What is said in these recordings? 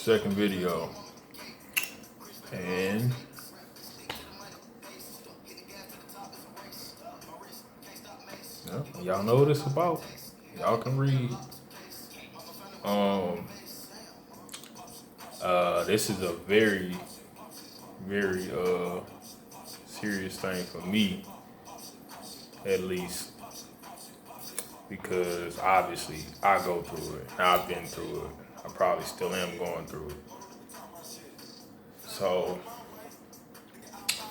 second video, and y'all know what it's about. Y'all can read. This is a very, very serious thing for me, at least, because obviously I go through it. I've been through it. I probably still am going through it. So,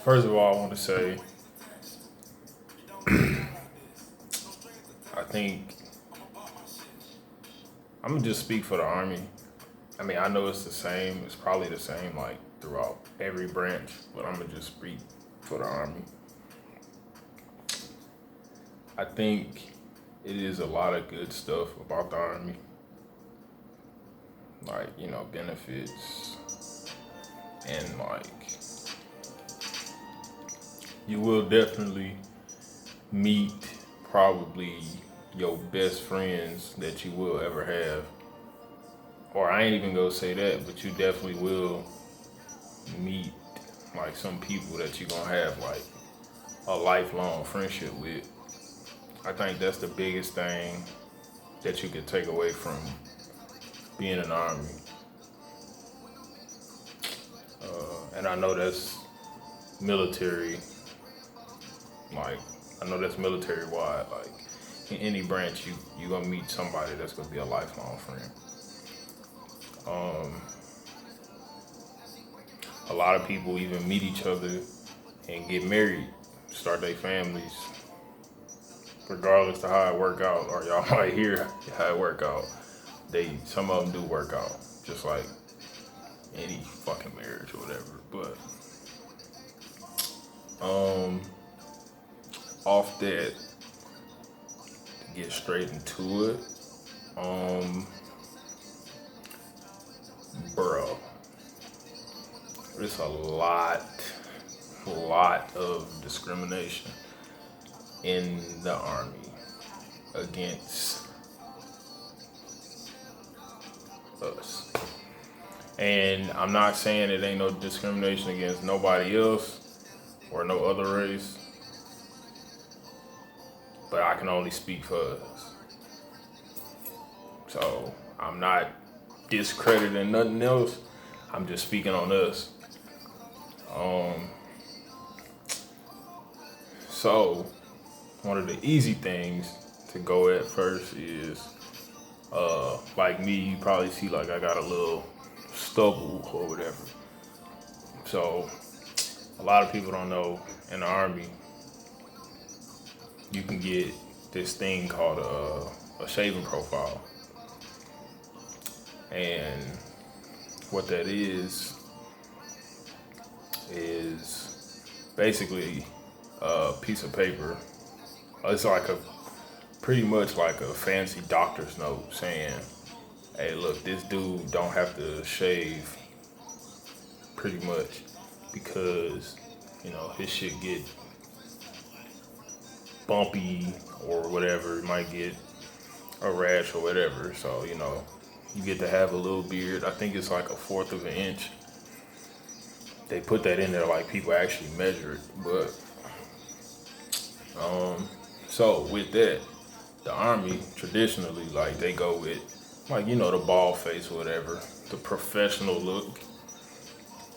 first of all, I want to say, I think I'm gonna just speak for the Army. I mean, I know it's the same. It's probably the same like throughout every branch, but I'm gonna just speak for the Army. I think it is a lot of good stuff about the Army, like, you know, benefits, and like, you will definitely meet probably your best friends that you will ever have. Or I ain't even gonna say that, but you definitely will meet like some people that you're gonna have like a lifelong friendship with. I think that's the biggest thing that you could take away from being in the Army. And I know that's military, like, I know that's military wide. Like, in any branch, you're gonna meet somebody that's gonna be a lifelong friend. A lot of people even meet each other and get married, start their families, regardless of how it work out, or y'all might hear how it work out. Some of them do work out, just like any fucking marriage or whatever. But off that, to get straight into it, bro, there's a lot of discrimination in the Army against us. And I'm not saying it ain't no discrimination against nobody else or no other race, but I can only speak for us. So I'm not discrediting nothing else. I'm just speaking on us. So one of the easy things to go at first is, like me, you probably see like I got a little stubble or whatever. So a lot of people don't know, in the Army, you can get this thing called a shaving profile. And what that is basically a piece of paper. It's like pretty much like a fancy doctor's note saying, hey, look, this dude don't have to shave, pretty much, because, you know, his shit get bumpy or whatever. It might get a rash or whatever. So, you know, you get to have a little beard. I think it's like 1/4 of an inch. They put that in there like people actually measure it. But, so with that, the Army traditionally, like, they go with, like, you know, the bald face or whatever, the professional look,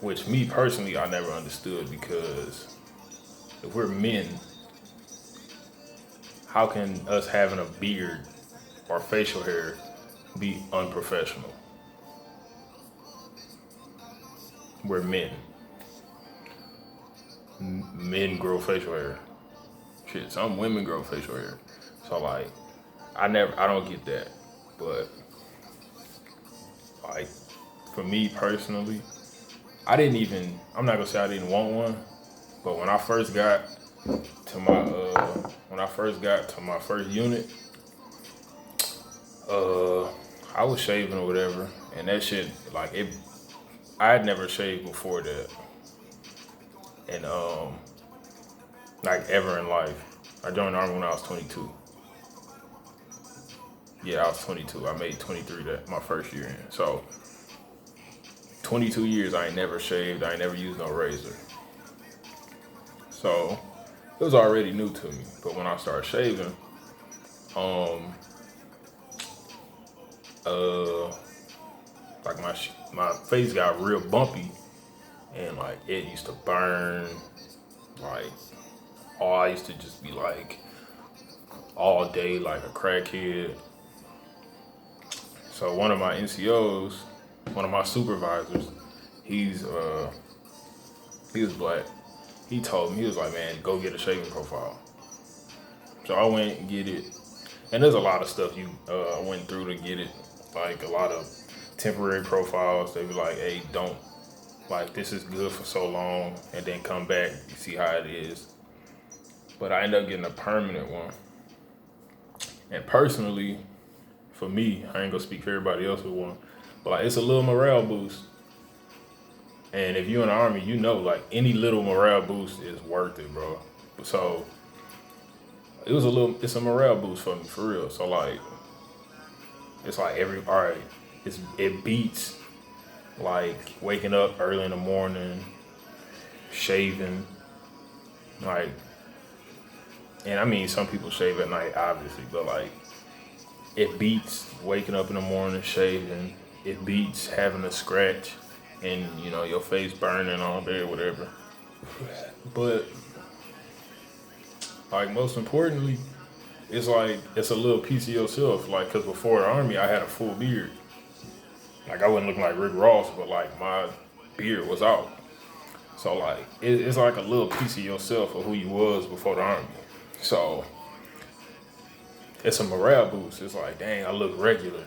which me personally, I never understood, because if we're men, how can us having a beard or facial hair be unprofessional? We're men. Men grow facial hair. Shit, some women grow facial hair. So like, I don't get that. But like, for me personally, I'm not gonna say I didn't want one, but when I first got to my first unit, I was shaving or whatever, and that shit, like, I had never shaved before that. And like, ever in life. I joined the Army when I was 22. Yeah, I was 22. I made 23 my first year in. So 22 years, I ain't never shaved. I ain't never used no razor. So it was already new to me. But when I started shaving, like my face got real bumpy, and like it used to burn. Like, I used to just be like all day like a crackhead. So one of my NCOs, one of my supervisors, he was black. He told me, he was like, man, go get a shaving profile. So I went and get it. And there's a lot of stuff I went through to get it. Like a lot of temporary profiles. They be like, hey, don't, like, this is good for so long, and then come back, you see how it is. But I ended up getting a permanent one. And personally, for me, I ain't gonna speak for everybody else with one, but like, it's a little morale boost. And if you're in the Army, you know, like, any little morale boost is worth it, bro. So it's a morale boost for me, for real. So like, it's like it beats like waking up early in the morning, shaving, like, and I mean, some people shave at night, obviously, but like, it beats waking up in the morning, shaving. It beats having a scratch and, you know, your face burning all day or whatever. But like, most importantly, it's like, it's a little piece of yourself. Like, cause before the Army, I had a full beard. Like, I wasn't looking like Rick Ross, but like, my beard was out. So like, it's like a little piece of yourself of who you was before the Army. So it's a morale boost. It's like, dang, I look regular.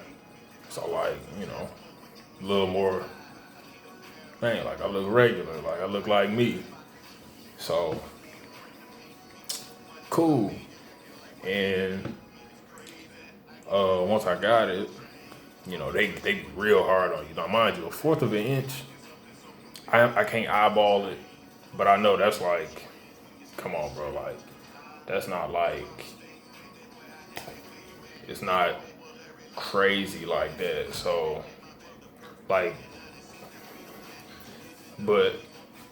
So like, you know, a little more, dang, like I look regular, like I look like me. So cool. And once I got it, you know, they real hard on you. Now mind you, 1/4 of an inch, I can't eyeball it, but I know that's like, come on, bro, like, that's not like, it's not crazy like that. So like, but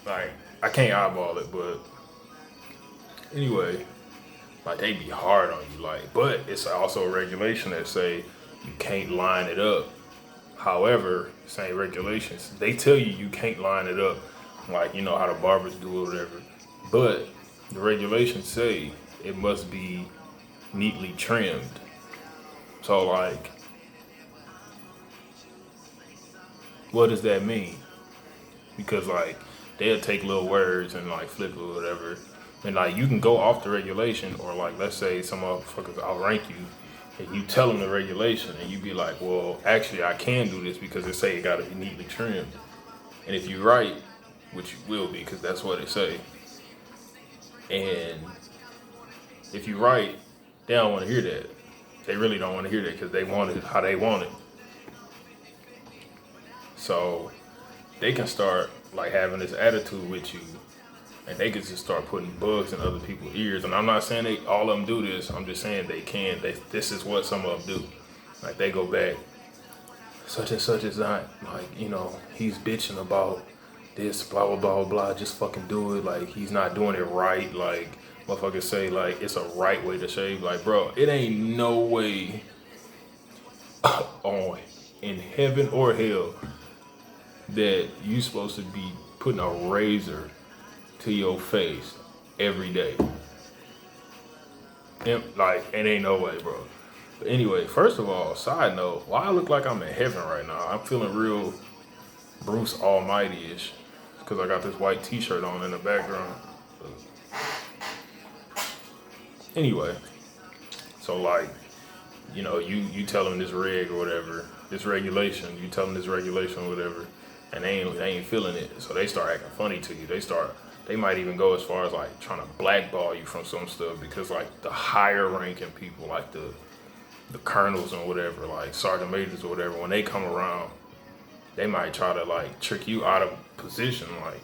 like, I can't eyeball it, but anyway, like, they be hard on you, like, but it's also a regulation that say you can't line it up. However, same regulations, they tell you can't line it up, like, you know how the barbers do or whatever, but the regulations say it must be neatly trimmed. So like, what does that mean? Because like, they'll take little words and like flip it or whatever. And like, you can go off the regulation, or like, let's say some motherfuckers outrank you and you tell them the regulation and you be like, well, actually I can do this because they say it gotta be neatly trimmed. And if you're right, which you will be, because that's what they say, and if you're right, they don't want to hear that. They really don't want to hear that because they want it how they want it. So they can start like having this attitude with you, and they can just start putting bugs in other people's ears. And I'm not saying all of them do this. I'm just saying they can. This is what some of them do. Like, they go back, such and such is not, like, you know, he's bitching about this, blah, blah, blah, blah. Just fucking do it. Like, he's not doing it right. Like, motherfuckers say, like, it's a right way to shave. Like, bro, it ain't no way on in heaven or hell that you supposed to be putting a razor to your face every day. And, like, it ain't no way, bro. But anyway, first of all, side note, why I look like I'm in heaven right now? I'm feeling real Bruce Almighty-ish because I got this white t-shirt on in the background. Anyway, so like, you know, you tell them this reg or whatever, this regulation, you tell them this regulation or whatever, and they ain't feeling it, so they start acting funny to you. They might even go as far as like trying to blackball you from some stuff, because like the higher ranking people, like the colonels and whatever, like sergeant majors or whatever, when they come around, they might try to like trick you out of position, like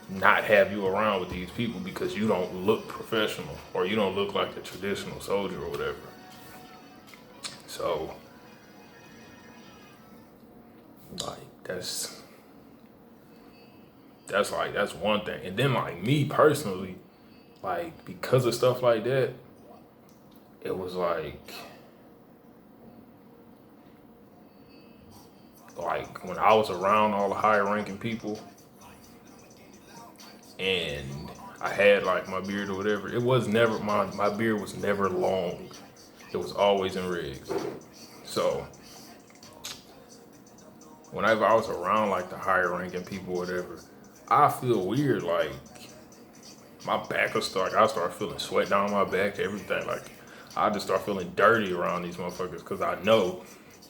not have you around with these people because you don't look professional or you don't look like the traditional soldier or whatever. So like, that's That's one thing. And then like me personally, like because of stuff like that, it was like when I was around all the higher ranking people and I had like my beard or whatever, it was never my beard was never long. It was always in rigs. So whenever I was around like the higher ranking people or whatever, I feel weird like my back will start. I start feeling sweat down my back, everything. Like I just start feeling dirty around these motherfuckers because I know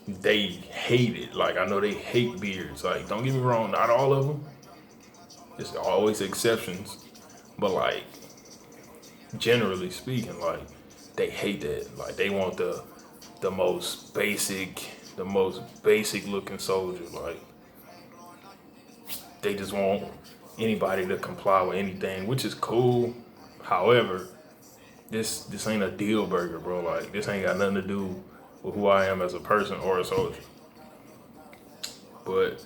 they hate it. Like I know they hate beards. Like don't get me wrong, not all of them. There's always exceptions, but like generally speaking, like they hate that. Like they want the most basic, the most basic looking soldier. Like they just want anybody to comply with anything, which is cool. However, this ain't a deal breaker, bro. Like this ain't got nothing to do with who I am as a person or a soldier. But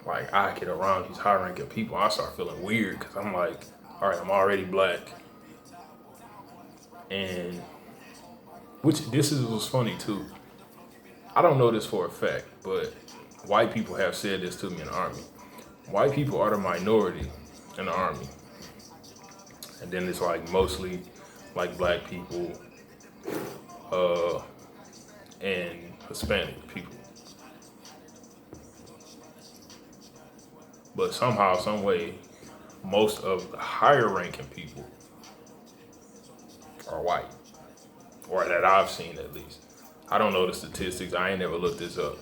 like I get around these high ranking people, I start feeling weird because I'm like, all right, I'm already black, and which this is what's funny too. I don't know this for a fact, but white people have said this to me in the army. White people are the minority in the army, and then it's like mostly like black people, and Hispanic people. But somehow, some way, most of the higher ranking people are white, or that I've seen at least. I don't know the statistics. I ain't never looked this up.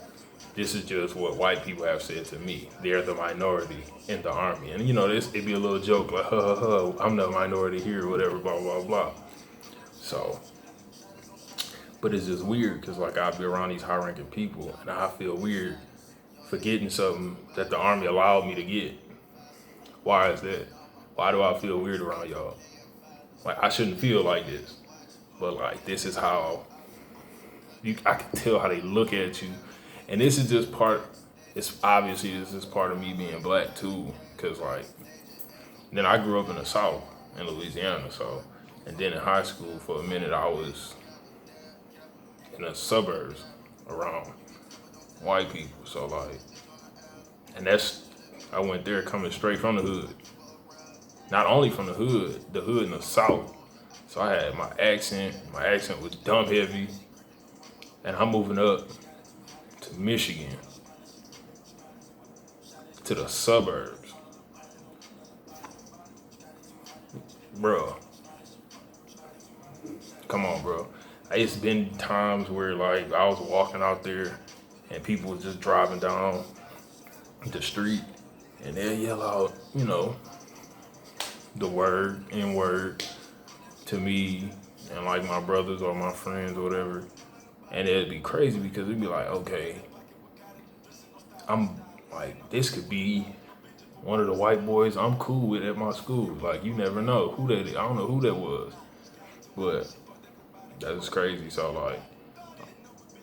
This is just what white people have said to me. They're the minority in the army. And you know, it'd be a little joke like, I'm the minority here, whatever, blah, blah, blah. So, but it's just weird because like I'll be around these high ranking people and I feel weird for getting something that the army allowed me to get. Why is that? Why do I feel weird around y'all? Like I shouldn't feel like this. But like this is how I can tell how they look at you. And this is just this is part of me being black too. Cause like, then I grew up in the South, in Louisiana, so, and then in high school for a minute I was in the suburbs around white people. So like, and I went there coming straight from the hood. Not only from the hood in the South. So I had my accent was dumb heavy, and I'm moving up to Michigan, to the suburbs. Bro, come on, bro. It's been times where like I was walking out there and people was just driving down the street and they'll yell out, you know, the word, N-word to me and like my brothers or my friends or whatever. And it'd be crazy because it'd be like, okay, I'm like, this could be one of the white boys I'm cool with at my school. Like, you never know who that is. I don't know who that was. But that's crazy. So, like,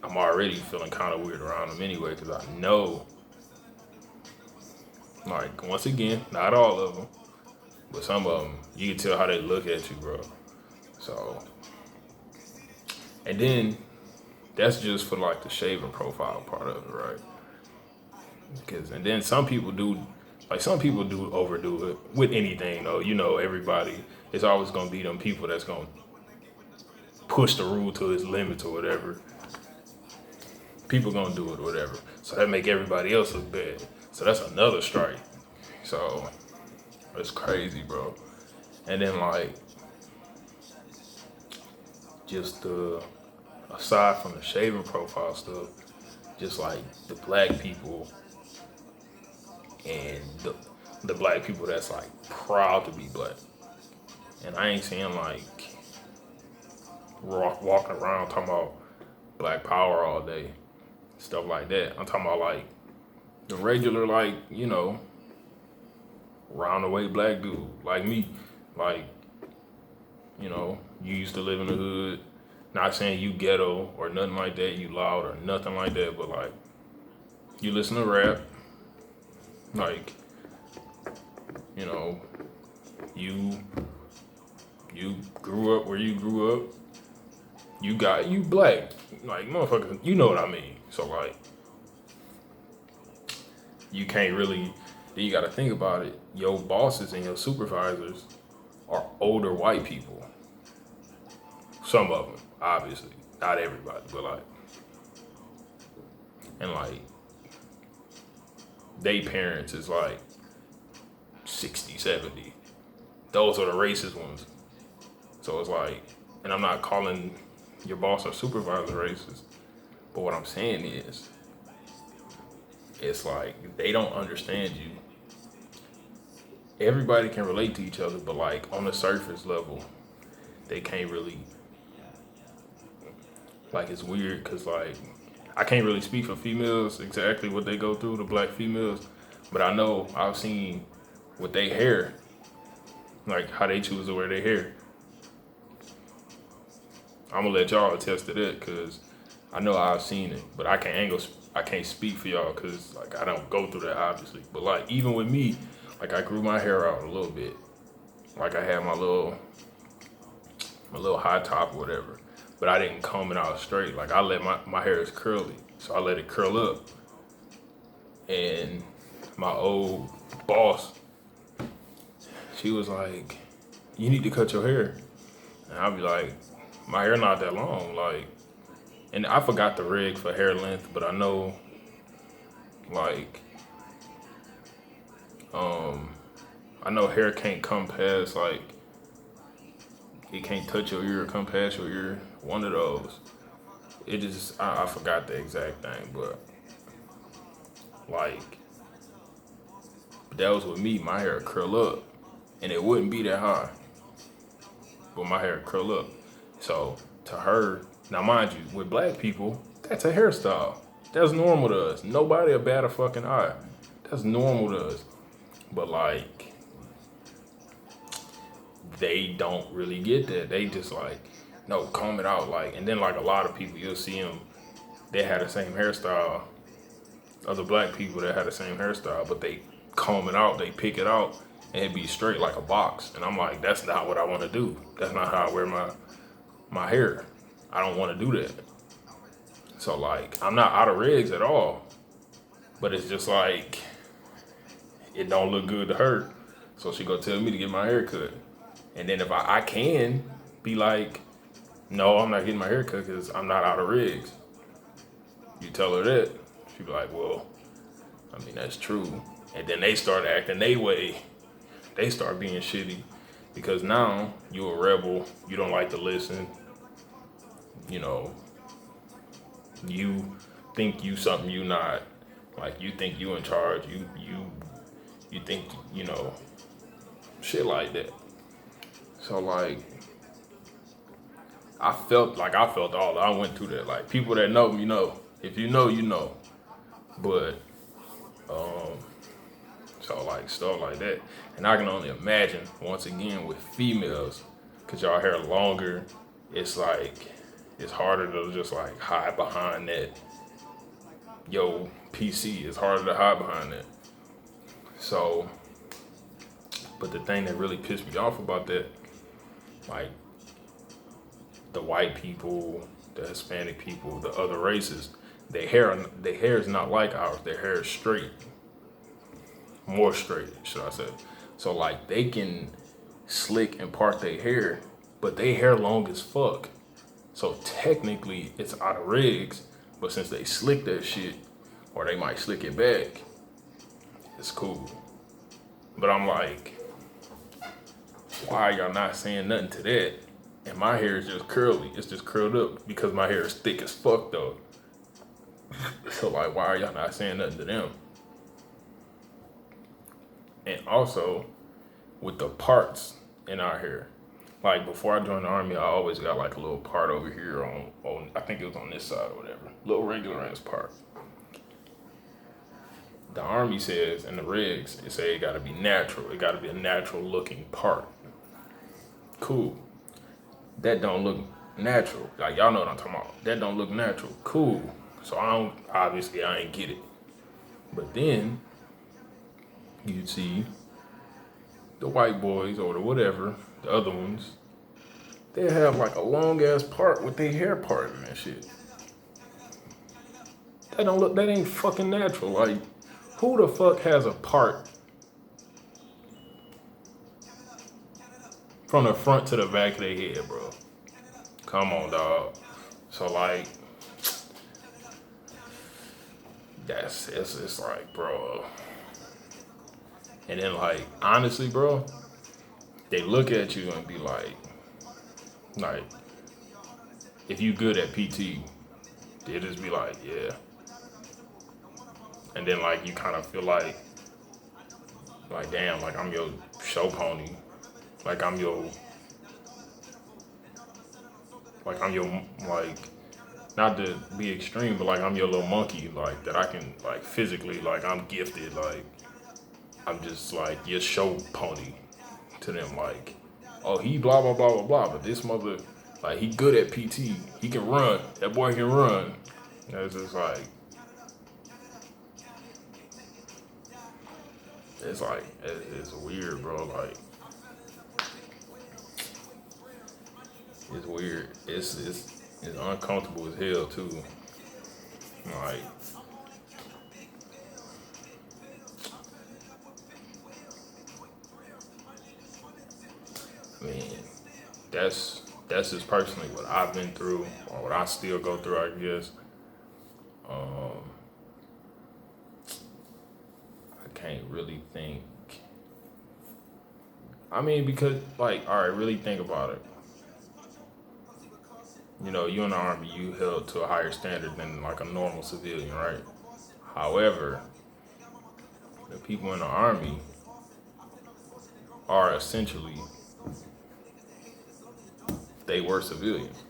I'm already feeling kind of weird around them anyway because I know, like, once again, not all of them, but some of them, you can tell how they look at you, bro. So, and then that's just for like the shaving profile part of it, right? And then some people do overdo it with anything though. You know, everybody, it's always gonna be them people that's gonna push the rule to its limits or whatever. People gonna do it or whatever. So that make everybody else look bad. So that's another strike. So it's crazy, bro. And then like, just aside from the shaving profile stuff, just like the black people and the black people that's like proud to be black. And I ain't saying like walking around talking about black power all day, stuff like that. I'm talking about like the regular, like, you know, round the way black dude like me. Like, you know, you used to live in the hood. Not saying you ghetto or nothing like that, you loud or nothing like that, but like, you listen to rap, like, You know, you grew up where you grew up. You black, like motherfucker. You know what I mean. So like, you can't really. Then you got to think about it. Your bosses and your supervisors are older white people. Some of them, obviously, not everybody, but like, and like, they parents is like 60, 70. Those are the racist ones. So it's like, and I'm not calling your boss or supervisor racist, but what I'm saying is, it's like they don't understand you. Everybody can relate to each other, but like on the surface level, they can't really. Like it's weird because like I can't really speak for females exactly what they go through, the black females, but I know I've seen with their hair, like how they choose to wear their hair. I'm gonna let y'all attest to that because I know I've seen it, but I can't speak for y'all because like I don't go through that obviously. But like even with me, like I grew my hair out a little bit, like I had my little high top or whatever, but I didn't comb it out straight. Like I let my hair is curly, so I let it curl up. And my old boss, she was like, "You need to cut your hair," and I'd be like, "My hair not that long," like. And I forgot the rig for hair length, but I know, like, I know hair can't come past, like, it can't touch your ear or come past your ear. One of those. It just, I forgot the exact thing, but, like, that was with me. My hair would curl up, and it wouldn't be that high, but my hair would curl up. So, to her, now mind you, with black people, that's a hairstyle. That's normal to us. Nobody will bat a fucking eye. That's normal to us. But like, they don't really get that. They just like, no, comb it out. Like, and then like a lot of people, you'll see them, they had the same hairstyle. Other black people that had the same hairstyle, but they comb it out, they pick it out, and it be straight like a box. And I'm like, that's not what I want to do. That's not how I wear my hair. I don't want to do that. So like, I'm not out of rigs at all, but it's just like, it don't look good to her. So she gonna tell me to get my hair cut. And then if I can be like, no, I'm not getting my hair cut because I'm not out of rigs. You tell her that, she be like, well, I mean, that's true. And then they start acting they way. They start being shitty because now you a rebel. You don't like to listen. You know, you think you something you not. Like you think you in charge. You think, you know, shit like that. So like, I felt all that. I went through that. Like people that know me know. If you know, you know. But so like stuff like that. And I can only imagine once again with females, cause y'all hair longer, it's like it's harder to just like hide behind that. Yo, PC, it's harder to hide behind that. So, but the thing that really pissed me off about that, like the white people, the Hispanic people, the other races, their hair is not like ours. Their hair is straight, more straight, should I say? So like they can slick and part their hair, but they hair long as fuck. So technically it's out of rigs, but since they slick that shit, or they might slick it back, it's cool. But I'm like, why are y'all not saying nothing to that? And my hair is just curly. It's just curled up because my hair is thick as fuck though. So like, why are y'all not saying nothing to them? And also, with the parts in our hair. Like before I joined the army, I always got like a little part over here on I think it was on this side or whatever. Little regular ass part. The army says in the regs, it say it gotta be natural. It gotta be a natural looking part. Cool. That don't look natural. Like y'all know what I'm talking about. That don't look natural. Cool. So obviously I ain't get it. But then you see the white boys or the whatever, the other ones, they have like a long ass part with their hair part and shit. That ain't fucking natural. Like, who the fuck has a part from the front to the back of their head, bro? Come on, dog. So like, it's like, bro. And then like, honestly, bro, they look at you and be like, if you good at PT, they just be like, yeah. And then like, you kind of feel like damn, like I'm your show pony, like I'm your like, not to be extreme, but like I'm your little monkey, like that I can like physically, like I'm gifted, like I'm just like your show pony to them, like, oh, he blah blah blah blah blah, but this mother, like, he good at PT, he can run, that boy can run. And it's just like, it's weird, bro. Like, it's weird. It's uncomfortable as hell too. Like, I mean, that's just personally what I've been through, or what I still go through, I guess. I can't really think. I mean, because, like, all right, really think about it. You know, you in the Army, you held to a higher standard than like a normal civilian, right? However, the people in the Army are essentially, they were civilians.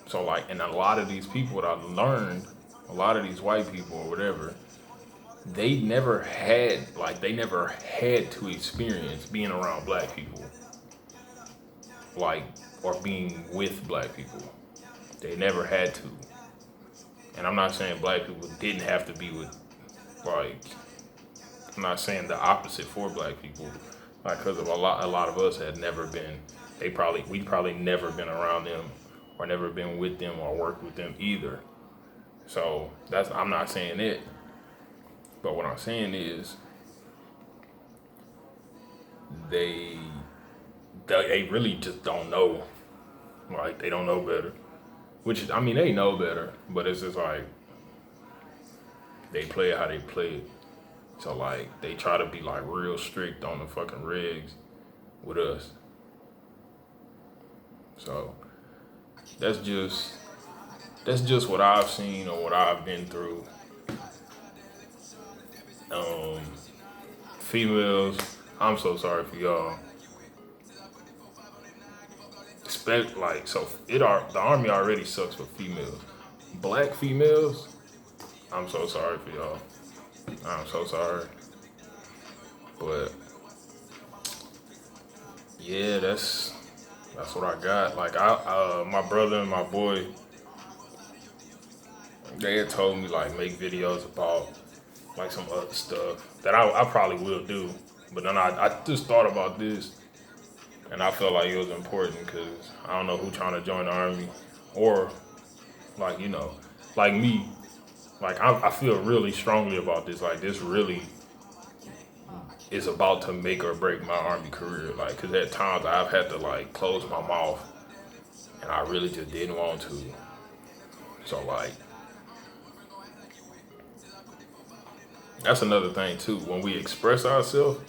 So like, and a lot of these people that I've learned, a lot of these white people or whatever, they never had to experience being around black people, like, or being with black people. They never had to. And I'm not saying black people didn't have to be with, like, I'm not saying the opposite for black people, like, because of a lot of us had never been, we probably never been around them or never been with them or worked with them either. So I'm not saying it, but what I'm saying is they really just don't know. Like, they don't know better. Which, I mean, they know better, but it's just like, they play it how they play it. So like, they try to be like real strict on the fucking regs with us. So that's just what I've seen or what I've been through. Females, I'm so sorry for y'all. Like, so the Army already sucks for females. Black females, I'm so sorry for y'all. I'm so sorry. But yeah, that's what I got. Like, my brother and my boy, they had told me like make videos about like some other stuff that I probably will do. But then I just thought about this, and I felt like it was important because I don't know who trying to join the Army, or like, you know, like me, like I feel really strongly about this. Like, this really is about to make or break my Army career. Like, because at times I've had to like close my mouth, and I really just didn't want to. So like, that's another thing too. When we express ourselves,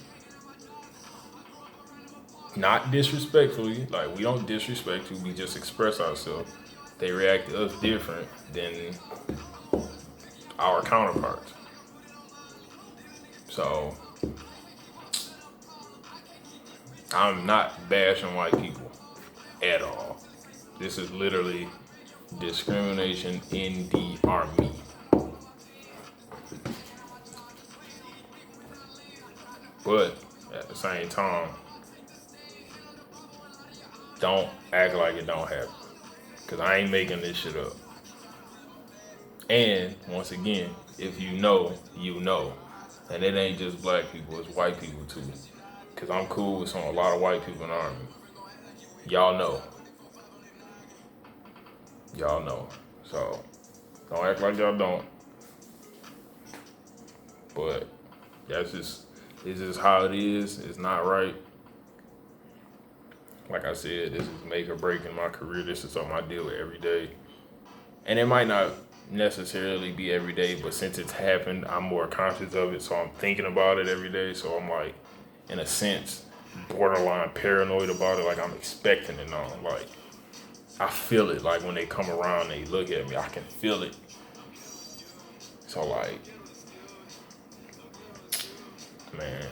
not disrespectfully, like, we don't disrespect you, we just express ourselves. They react to us different than our counterparts. So I'm not bashing white people at all. This is literally discrimination in the Army. But at the same time, don't act like it don't happen. Because I ain't making this shit up. And once again, if you know, you know. And it ain't just black people, it's white people too. Cause I'm cool with a lot of white people in the army. Y'all know. Y'all know. So don't act like y'all don't. But that's just it's just how it is. It's not right. Like I said, this is make or break in my career. This is something I deal with every day. And it might not necessarily be every day, but since it's happened, I'm more conscious of it. So I'm thinking about it every day. So I'm like, in a sense, borderline paranoid about it. Like I'm expecting it on. Like I feel it. Like when they come around, they look at me. I can feel it. So like, man.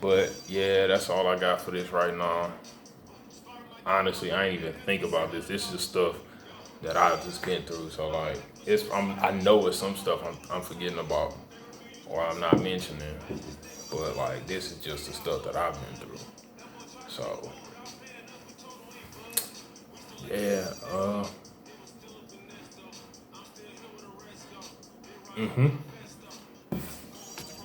But yeah, that's all I got for this right now. Honestly, I ain't even think about this. This is stuff that I've just been through. So like, I know it's some stuff I'm forgetting about or I'm not mentioning. But like, this is just the stuff that I've been through. So yeah. Mhm.